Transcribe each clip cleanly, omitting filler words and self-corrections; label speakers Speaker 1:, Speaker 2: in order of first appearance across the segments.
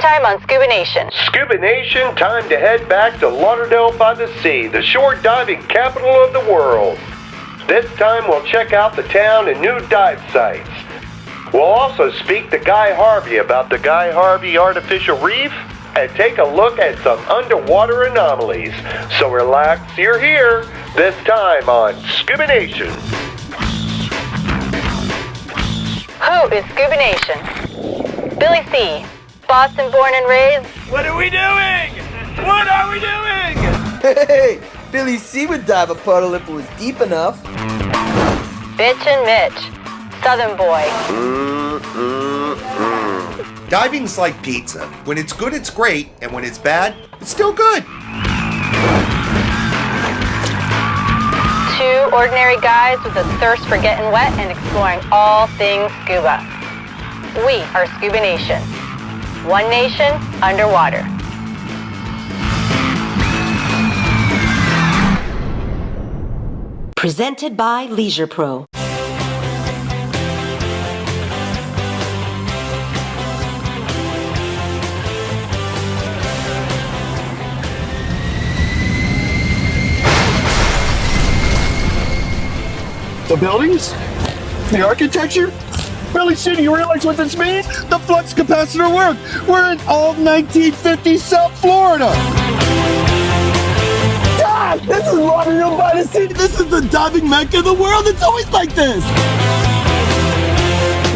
Speaker 1: time on Scuba Nation.
Speaker 2: Scuba Nation, time to head back to Lauderdale by the Sea, the shore diving capital of the world. This time we'll check out the town and new dive sites. We'll also speak to Guy Harvey about the Guy Harvey Artificial Reef and take a look at some underwater anomalies. So relax, you're here, this time on Scuba Nation.
Speaker 1: Who is Scuba Nation? Billy C., Boston born and raised.
Speaker 3: What are we doing? What are we doing?
Speaker 4: Hey, Billy C. would dive a puddle if it was deep enough.
Speaker 1: Bitch and Mitch, Southern boy.
Speaker 5: Diving's like pizza. When it's good, it's great, and when it's bad, it's still good.
Speaker 1: Two ordinary guys with a thirst for getting wet and exploring all things scuba. We are Scuba Nation. One nation underwater.
Speaker 6: Presented by Leisure Pro.
Speaker 7: The buildings? The architecture? Billy C, do you realize what this means? The flux capacitor worked. We're in old 1950s South Florida. Dad, this is Lauderdale by the Sea. This is the diving mecca of the world. It's always like this.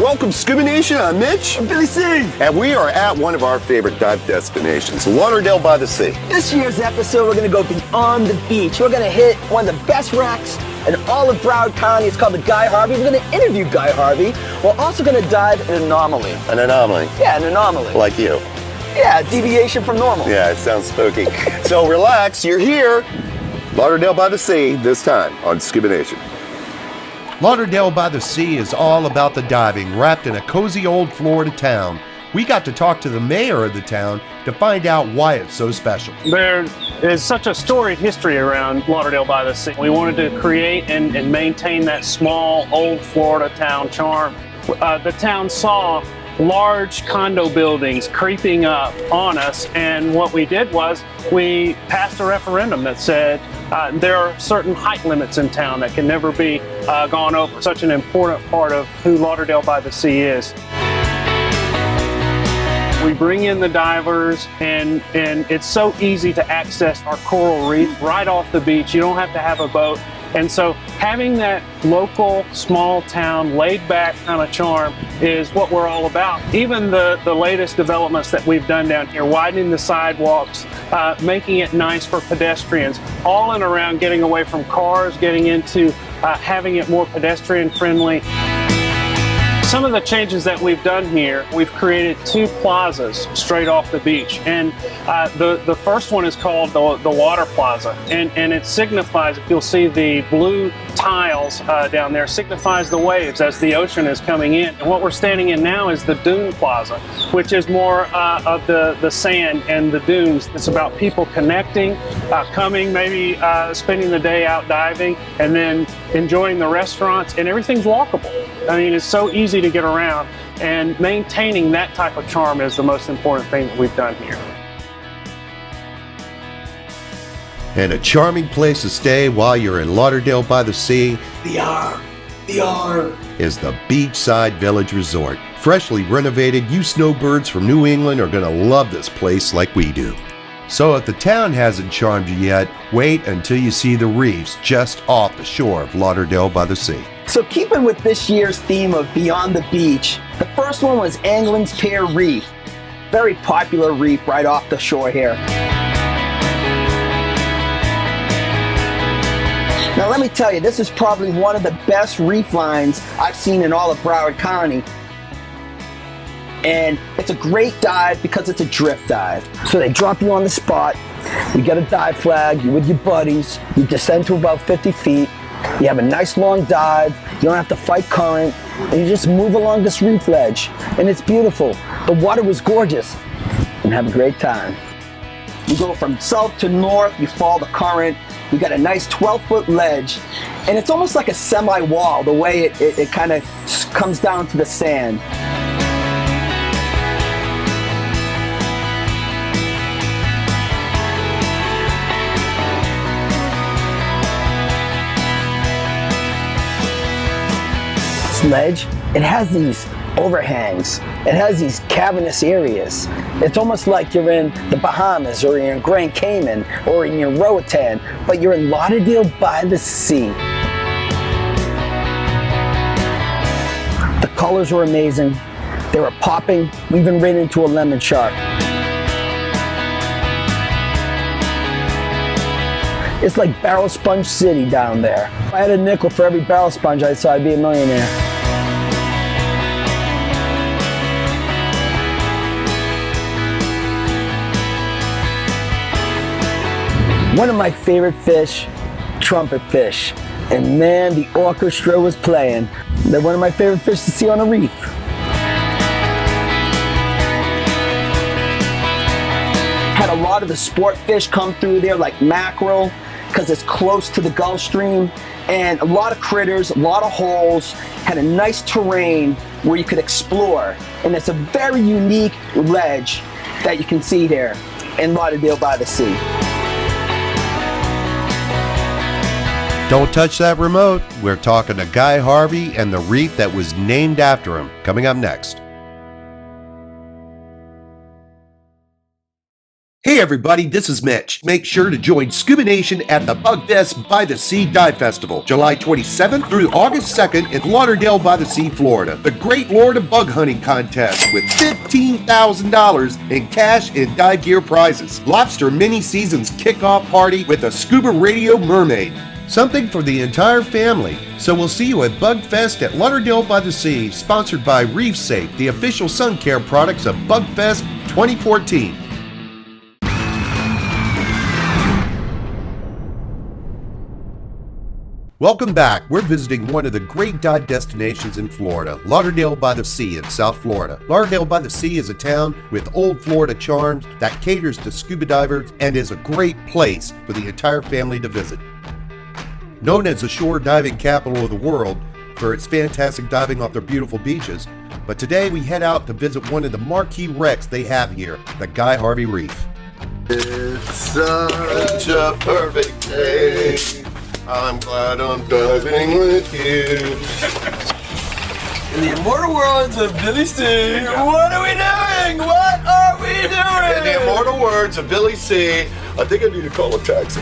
Speaker 8: Welcome, Scuba Nation. I'm Mitch.
Speaker 7: I'm Billy C.
Speaker 8: And we are at one of our favorite dive destinations, Lauderdale by the Sea.
Speaker 4: This year's episode, we're going to go beyond the beach. We're going to hit one of the best wrecks in all of Broward County. It's called the Guy Harvey. We're going to interview Guy Harvey. We're also going to dive an anomaly.
Speaker 8: An anomaly?
Speaker 4: Yeah, an anomaly.
Speaker 8: Like you.
Speaker 4: Yeah, deviation from normal.
Speaker 8: Yeah, it sounds spooky. So relax, you're here. Lauderdale by the Sea, this time on Scuba Nation.
Speaker 5: Lauderdale by the Sea is all about the diving, wrapped in a cozy old Florida town. We got to talk to the mayor of the town to find out why it's so special.
Speaker 3: There is such a storied history around Lauderdale by the Sea. We wanted to create and maintain that small, old Florida town charm. The town saw large condo buildings creeping up on us, and what we did was we passed a referendum that said there are certain height limits in town that can never be gone over. Such an important part of who Lauderdale by the Sea is. We bring in the divers, and it's so easy to access our coral reef right off the beach. You don't have to have a boat. And so having that local, small town, laid-back kind of charm is what we're all about. Even the latest developments that we've done down here, widening the sidewalks, making it nice for pedestrians, all in around getting away from cars, getting into having it more pedestrian-friendly. Some of the changes that we've done here, we've created two plazas straight off the beach. And the first one is called the Water Plaza. And it signifies, if you'll see the blue tiles down there, signifies the waves as the ocean is coming in. And what we're standing in now is the Dune Plaza, which is more of the sand and the dunes. It's about people connecting, coming, maybe spending the day out diving, and then enjoying the restaurants, and everything's walkable. I mean, it's so easy to get around, and maintaining that type of charm is the most important thing that we've done here.
Speaker 5: And a charming place to stay while you're in Lauderdale by the Sea
Speaker 4: VR.
Speaker 5: is the Beachside Village Resort. Freshly renovated, you snowbirds from New England are going to love this place like we do. So if the town hasn't charmed you yet, wait until you see the reefs just off the shore of Lauderdale by the Sea.
Speaker 4: So keeping with this year's theme of Beyond the Beach, the first one was Anglin's Pier Reef. Very popular reef right off the shore here. Now let me tell you, this is probably one of the best reef lines I've seen in all of Broward County. And it's a great dive because it's a drift dive. So they drop you on the spot, you get a dive flag, you're with your buddies, you descend to about 50 feet, you have a nice long dive, you don't have to fight current, and you just move along this reef ledge. And it's beautiful. The water was gorgeous, and have a great time. You go from south to north, you follow the current, you got a nice 12-foot ledge, and it's almost like a semi-wall, the way it kind of comes down to the sand. This ledge, it has these overhangs. It has these cavernous areas. It's almost like you're in the Bahamas or you're in Grand Cayman or you're in Roatan, but you're in Lauderdale by the Sea. The colors were amazing. They were popping. We even ran into a lemon shark. It's like Barrel Sponge City down there. If I had a nickel for every barrel sponge I saw, I'd be a millionaire. One of my favorite fish, trumpet fish. And man, the orchestra was playing. They're one of my favorite fish to see on a reef. Had a lot of the sport fish come through there, like mackerel, because it's close to the Gulf Stream, and a lot of critters, a lot of holes. Had a nice terrain where you could explore, and it's a very unique ledge that you can see here in Lauderdale by the Sea.
Speaker 5: Don't touch that remote. We're talking to Guy Harvey and the reef that was named after him. Coming up next. Hey everybody, this is Mitch. Make sure to join Scuba Nation at the Bugfest by the Sea Dive Festival, July 27th through August 2nd in Lauderdale by the Sea, Florida. The Great Florida Bug Hunting Contest with $15,000 in cash and dive gear prizes. Lobster Mini Seasons Kickoff Party with a Scuba Radio Mermaid. Something for the entire family. So we'll see you at Bugfest at Lauderdale by the Sea, sponsored by Reef Safe, the official sun care products of Bugfest 2014. Welcome back. We're visiting one of the great dive destinations in Florida, Lauderdale by the Sea in South Florida. Lauderdale by the Sea is a town with old Florida charms that caters to scuba divers and is a great place for the entire family to visit. Known as the shore diving capital of the world for its fantastic diving off their beautiful beaches, but today we head out to visit one of the marquee wrecks they have here, the Guy Harvey Reef.
Speaker 8: It's such a perfect day. I'm glad I'm diving with you.
Speaker 7: In the immortal words of Billy C, what are we doing? What are we doing?
Speaker 8: In the immortal words of Billy C, I think I need to call a taxi.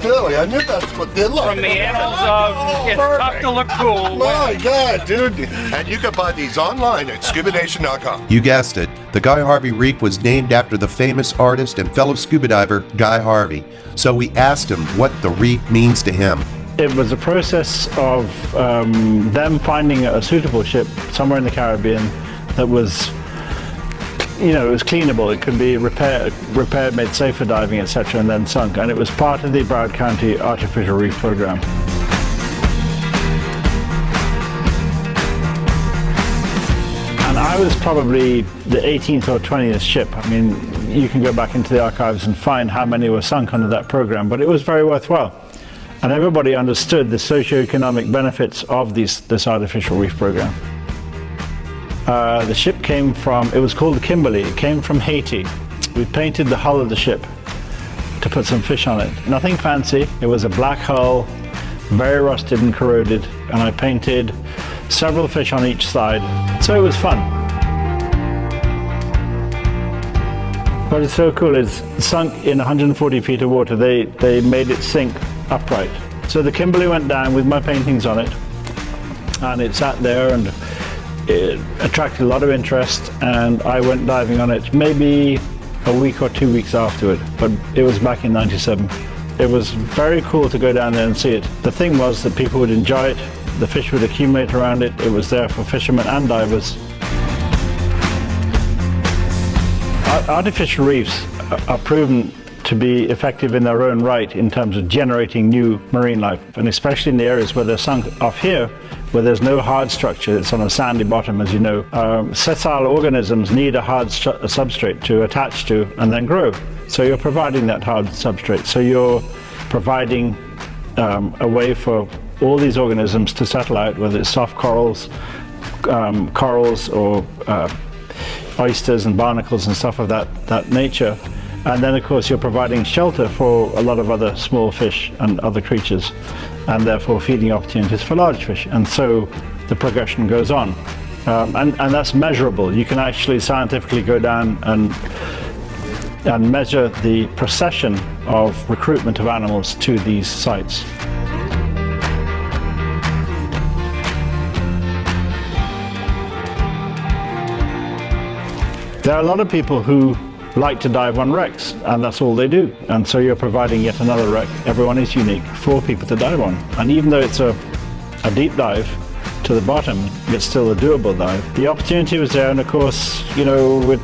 Speaker 8: Billy, I knew that's what they look.
Speaker 3: From the annals of it's tough to look cool.
Speaker 8: My God, dude. And you can buy these online at ScubaNation.com.
Speaker 5: You guessed it, the Guy Harvey Reef was named after the famous artist and fellow scuba diver Guy Harvey. So we asked him what the reef means to him.
Speaker 9: It was a process of them finding a suitable ship somewhere in the Caribbean that was, you know, it was cleanable. It could be repaired, made safe for diving, etc., and then sunk. And it was part of the Broward County Artificial Reef Program. And I was probably the 18th or 20th ship. I mean, you can go back into the archives and find how many were sunk under that program, but it was very worthwhile. And everybody understood the socioeconomic benefits of this artificial reef program. The ship came from, it was called the Kimberly, it came from Haiti. We painted the hull of the ship to put some fish on it. Nothing fancy, it was a black hull, very rusted and corroded, and I painted several fish on each side, so it was fun. What is so cool is sunk in 140 feet of water, they made it sink upright. So the Kimberly went down with my paintings on it, and it sat there and it attracted a lot of interest, and I went diving on it maybe a week or 2 weeks after it, but it was back in '97. It was very cool to go down there and see it. The thing was that people would enjoy it, the fish would accumulate around it, it was there for fishermen and divers. Artificial reefs are proven to be effective in their own right in terms of generating new marine life, and especially in the areas where they're sunk off here, where there's no hard structure, it's on a sandy bottom, as you know. Sessile organisms need a hard substrate to attach to and then grow. So you're providing that hard substrate. So you're providing a way for all these organisms to settle out, whether it's soft corals or oysters and barnacles and stuff of that nature. And then of course you're providing shelter for a lot of other small fish and other creatures, and therefore feeding opportunities for large fish. And so the progression goes on. And that's measurable. You can actually scientifically go down and measure the procession of recruitment of animals to these sites. There are a lot of people who like to dive on wrecks, and that's all they do. And so you're providing yet another wreck. Everyone is unique for people to dive on. And even though it's a deep dive to the bottom, it's still a doable dive. The opportunity was there, and of course, you know, it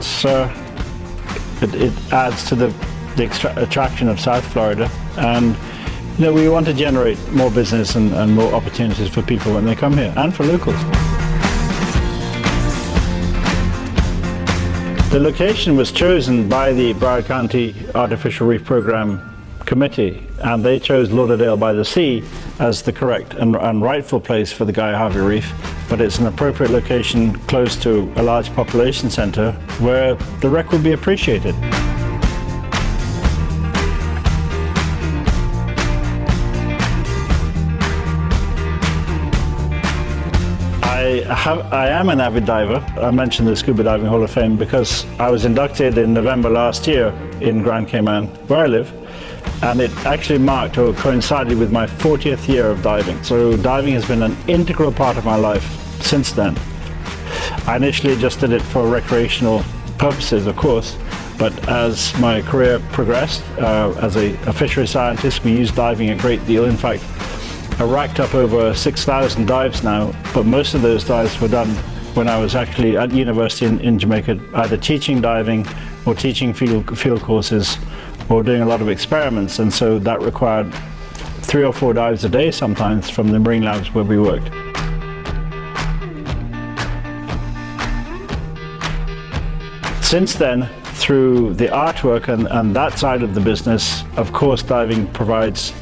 Speaker 9: adds to the attraction of South Florida. And you know, we want to generate more business and more opportunities for people when they come here, and for locals. The location was chosen by the Broward County Artificial Reef Program Committee, and they chose Lauderdale by the Sea as the correct and rightful place for the Guy Harvey Reef. But it's an appropriate location close to a large population center where the wreck will be appreciated. I am an avid diver. I mentioned the Scuba Diving Hall of Fame because I was inducted in November last year in Grand Cayman, where I live, and it actually marked or coincided with my 40th year of diving. So diving has been an integral part of my life since then. I initially just did it for recreational purposes, of course, but as my career progressed as a fishery scientist, we use diving a great deal. In fact, I racked up over 6,000 dives now, but most of those dives were done when I was actually at university in Jamaica, either teaching diving or teaching field courses or doing a lot of experiments, and so that required 3 or 4 dives a day sometimes from the marine labs where we worked. Since then, through the artwork and that side of the business, of course diving provides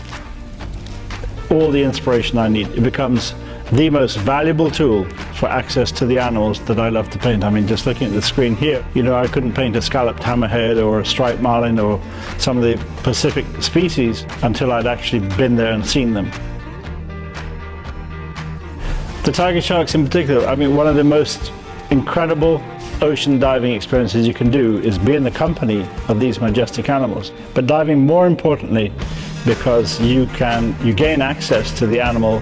Speaker 9: all the inspiration I need. It becomes the most valuable tool for access to the animals that I love to paint. I mean, just looking at the screen here, you know, I couldn't paint a scalloped hammerhead or a striped marlin or some of the Pacific species until I'd actually been there and seen them. The tiger sharks in particular, I mean, one of the most incredible ocean diving experiences you can do is be in the company of these majestic animals. But diving, more importantly, because you gain access to the animal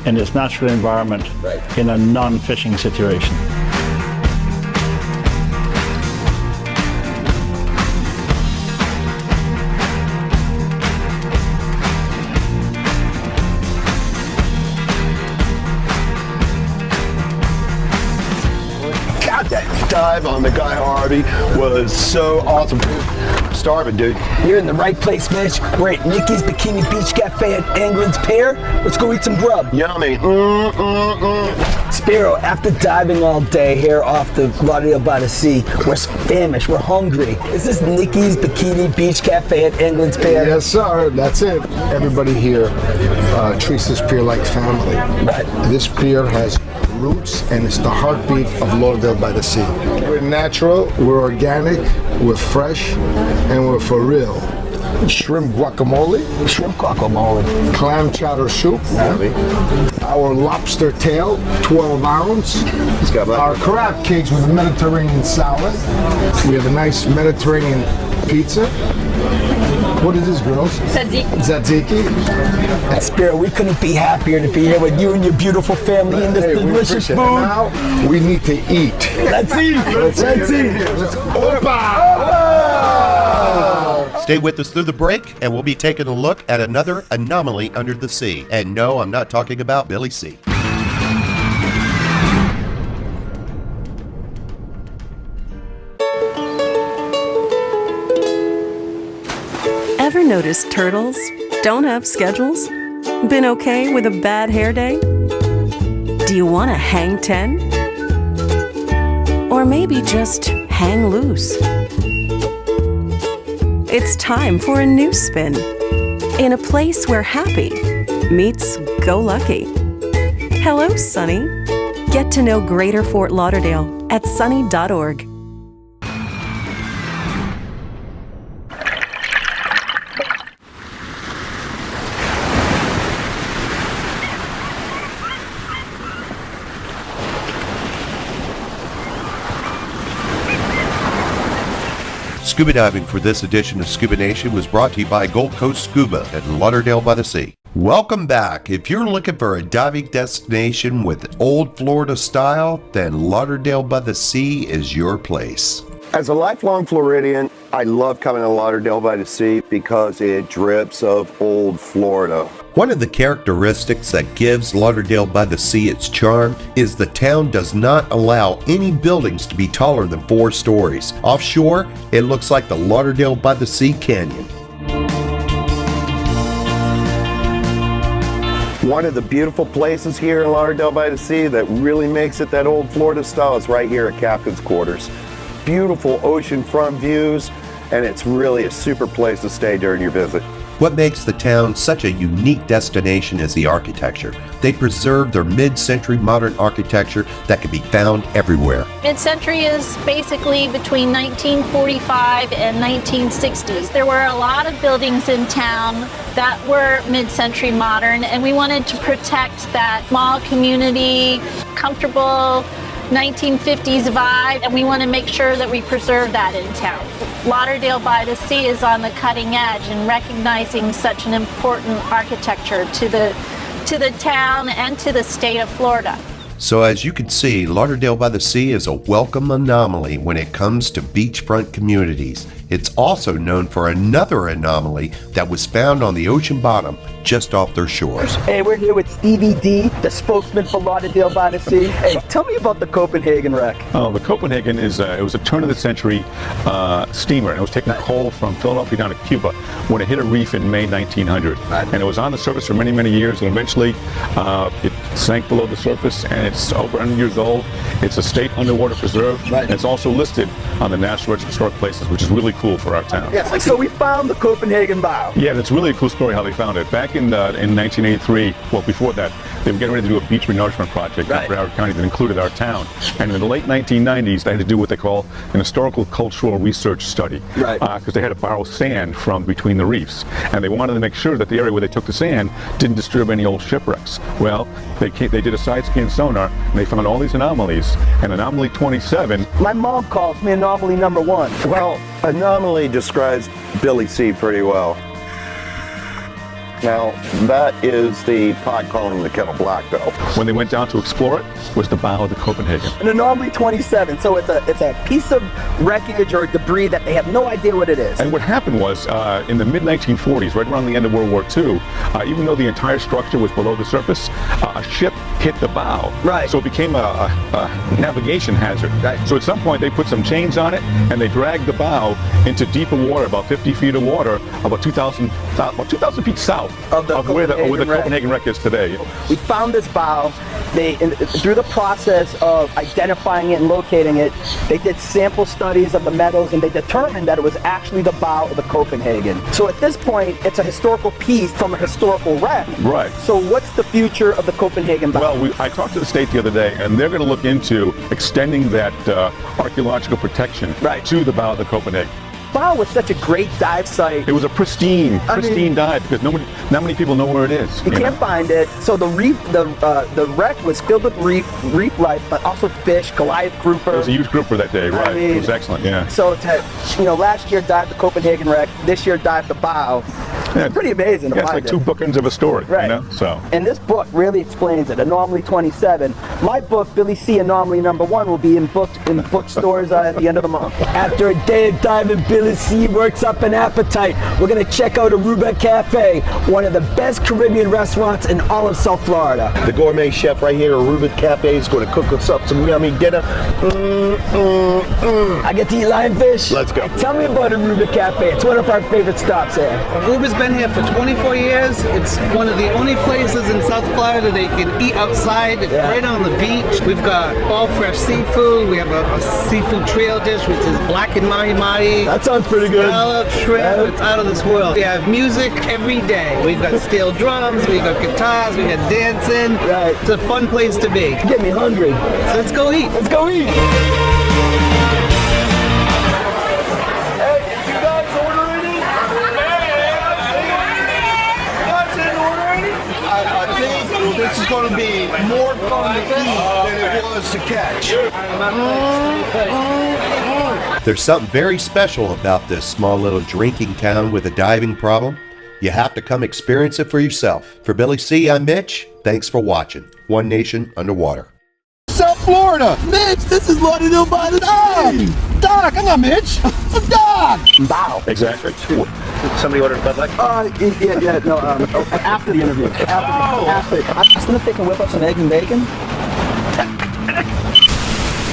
Speaker 9: in its natural environment in a non-fishing situation.
Speaker 7: God, that dive on the Guy Harvey was so awesome. Starving, dude.
Speaker 4: You're in the right place, Mitch. We're at Nikki's Bikini Beach Cafe at Anglin's Pier. Let's go eat some grub.
Speaker 7: Yummy.
Speaker 4: Spiro, after diving all day here off the Lauderdale by the Sea, we're famished, we're hungry. Is this Nikki's Bikini Beach Cafe at Anglin's Pier?
Speaker 10: Yes, sir. That's it. Everybody here treats this pier like family.
Speaker 4: Right.
Speaker 10: This pier has roots, and it's the heartbeat of Lauderdale by the Sea. We're natural, we're organic, we're fresh, and we're for real. Shrimp guacamole. Clam chowder soup. Our lobster tail, 12 ounce. Our crab cakes with a Mediterranean salad. We have a nice Mediterranean pizza. What is this, girls? Tzatziki.
Speaker 4: Spiro, we couldn't be happier to be here with you and your beautiful family in this delicious food.
Speaker 10: Now we need to eat.
Speaker 4: Let's eat. Let's eat.
Speaker 5: Stay with us through the break, and we'll be taking a look at another anomaly under the sea. And no, I'm not talking about Billy C.
Speaker 11: Ever noticed turtles don't have schedules? Been okay with a bad hair day? Do you want to hang 10? Or maybe just hang loose? It's time for a new spin in a place where happy meets go lucky. Hello, Sunny. Get to know Greater Fort Lauderdale at sunny.org.
Speaker 5: Scuba diving for this edition of Scuba Nation was brought to you by Gold Coast Scuba at Lauderdale by the Sea. Welcome back. If you're looking for a diving destination with old Florida style, then Lauderdale by the Sea is your place.
Speaker 8: As a lifelong Floridian, I love coming to Lauderdale by the Sea because it drips of old Florida.
Speaker 5: One of the characteristics that gives Lauderdale by the Sea its charm is the town does not allow any buildings to be taller than 4 stories. Offshore, it looks like the Lauderdale by the Sea Canyon.
Speaker 8: One of the beautiful places here in Lauderdale by the Sea that really makes it that old Florida style is right here at Captain's Quarters. Beautiful oceanfront views, and it's really a super place to stay during your visit.
Speaker 5: What makes the town such a unique destination is the architecture. They preserve their mid-century modern architecture that can be found everywhere.
Speaker 12: Mid-century is basically between 1945 and 1960s. There were a lot of buildings in town that were mid-century modern, and we wanted to protect that small community, comfortable 1950s vibe, and we want to make sure that we preserve that in town. Lauderdale by the Sea is on the cutting edge in recognizing such an important architecture to the town and to the state of Florida.
Speaker 5: So as you can see, Lauderdale by the Sea is a welcome anomaly when it comes to beachfront communities. It's also known for another anomaly that was found on the ocean bottom just off their shores.
Speaker 4: Hey, we're here with Stevie D, the spokesman for Lauderdale by the Sea. Hey, tell me about the Copenhagen wreck.
Speaker 13: Oh, the Copenhagen is it was a turn-of-the-century steamer, and it was taking coal from Philadelphia down to Cuba when it hit a reef in May 1900. And it was on the surface for many, many years, and eventually it sank below the surface, and it's over 100 years old. It's a state underwater preserve, and it's also listed on the National Register of Historic Places, which is really cool for our town.
Speaker 4: Yes, so we found the Copenhagen bow.
Speaker 13: Yeah, and it's really a cool story how they found it. Back in 1983, well, before that, they were getting ready to do a beach renourishment project in Broward County that included our town. And in the late 1990s, they had to do what they call an historical cultural research study.
Speaker 4: Right.
Speaker 13: Because they had to borrow sand from between the reefs. And they wanted to make sure that the area where they took the sand didn't disturb any old shipwrecks. Well, they did a side-scan sonar, and they found all these anomalies. And anomaly 27...
Speaker 4: My mom calls me anomaly number 1.
Speaker 8: Well, anomaly describes Billy C pretty well. Now, that is the pot calling the kettle black, though.
Speaker 13: When they went down to explore it, was the bow of the Copenhagen.
Speaker 4: An anomaly 27, so it's a piece of wreckage or debris that they have no idea what it is.
Speaker 13: And what happened was, in the mid-1940s, right around the end of World War II, even though the entire structure was below the surface, a ship hit the bow.
Speaker 4: Right.
Speaker 13: So it became a navigation hazard.
Speaker 4: Right.
Speaker 13: So at some point, they put some chains on it, and they dragged the bow into deeper water, about 50 feet of water, about 2,000 feet south of where the Copenhagen wreck is today.
Speaker 4: We found this bow. Through the process of identifying it and locating it, they did sample studies of the metals, and they determined that it was actually the bow of the Copenhagen. So at this point, it's a historical piece from a historical wreck.
Speaker 13: Right.
Speaker 4: So what's the future of the Copenhagen bow?
Speaker 13: Well, I talked to the state the other day, and they're going to look into extending that archaeological protection to the bow of the Copenhagen.
Speaker 4: Bow was such a great dive site.
Speaker 13: It was a pristine dive because not many people know where it is.
Speaker 4: You can't find it. So the wreck was filled with reef life, but also fish, Goliath grouper.
Speaker 13: It was a huge grouper that day, right? It was excellent, yeah.
Speaker 4: So last year dived the Copenhagen wreck, this year dived the bow. It's pretty amazing to
Speaker 13: it's
Speaker 4: find
Speaker 13: like 2 bookends of a story,
Speaker 4: right?
Speaker 13: So.
Speaker 4: And this book really explains it. Anomaly 27. My book, Billy C. Anomaly number 1, will be in bookstores at the end of the month. After a day of diving, Billy C. works up an appetite. We're gonna check out Aruba Cafe, one of the best Caribbean restaurants in all of South Florida.
Speaker 8: The gourmet chef right here at Aruba Cafe is going to cook us up some yummy dinner.
Speaker 4: I get to eat lionfish.
Speaker 8: Let's go.
Speaker 4: Tell me about Aruba Cafe. It's one of our favorite stops here.
Speaker 14: Aruba's been here for 24 years. It's one of the only places in South Florida they can eat outside, right on the beach. We've got all fresh seafood. We have a seafood trail dish, which is blackened mahi-mahi.
Speaker 4: That sounds pretty good.
Speaker 14: Scallop, shrimp, it's out of this world. We have music every day. We've got steel drums, we've got guitars, we've got dancing.
Speaker 4: Right.
Speaker 14: It's a fun place to be.
Speaker 4: Get me hungry.
Speaker 14: So let's go eat.
Speaker 4: Let's go eat.
Speaker 10: This is going to be more fun to eat than it was to catch.
Speaker 5: There's something very special about this small little drinking town with a diving problem. You have to come experience it for yourself. For Billy C, I'm Mitch. Thanks for watching One Nation Underwater.
Speaker 7: South Florida! Mitch, this is Lauderdale by the Sea! Doc, I'm not Mitch! I'm Doc!
Speaker 4: Bow.
Speaker 13: Exactly.
Speaker 15: Somebody ordered Bud Light?
Speaker 4: No, after the interview. After. I asked them if they can whip up some egg and bacon.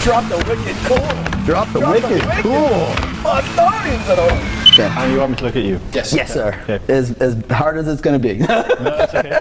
Speaker 4: Drop the wicked cool.
Speaker 7: Drop the wicked cool.
Speaker 9: And you want me to look at you?
Speaker 4: Yes, sir.
Speaker 9: Okay.
Speaker 4: As hard as it's going to be.
Speaker 9: No, that's okay.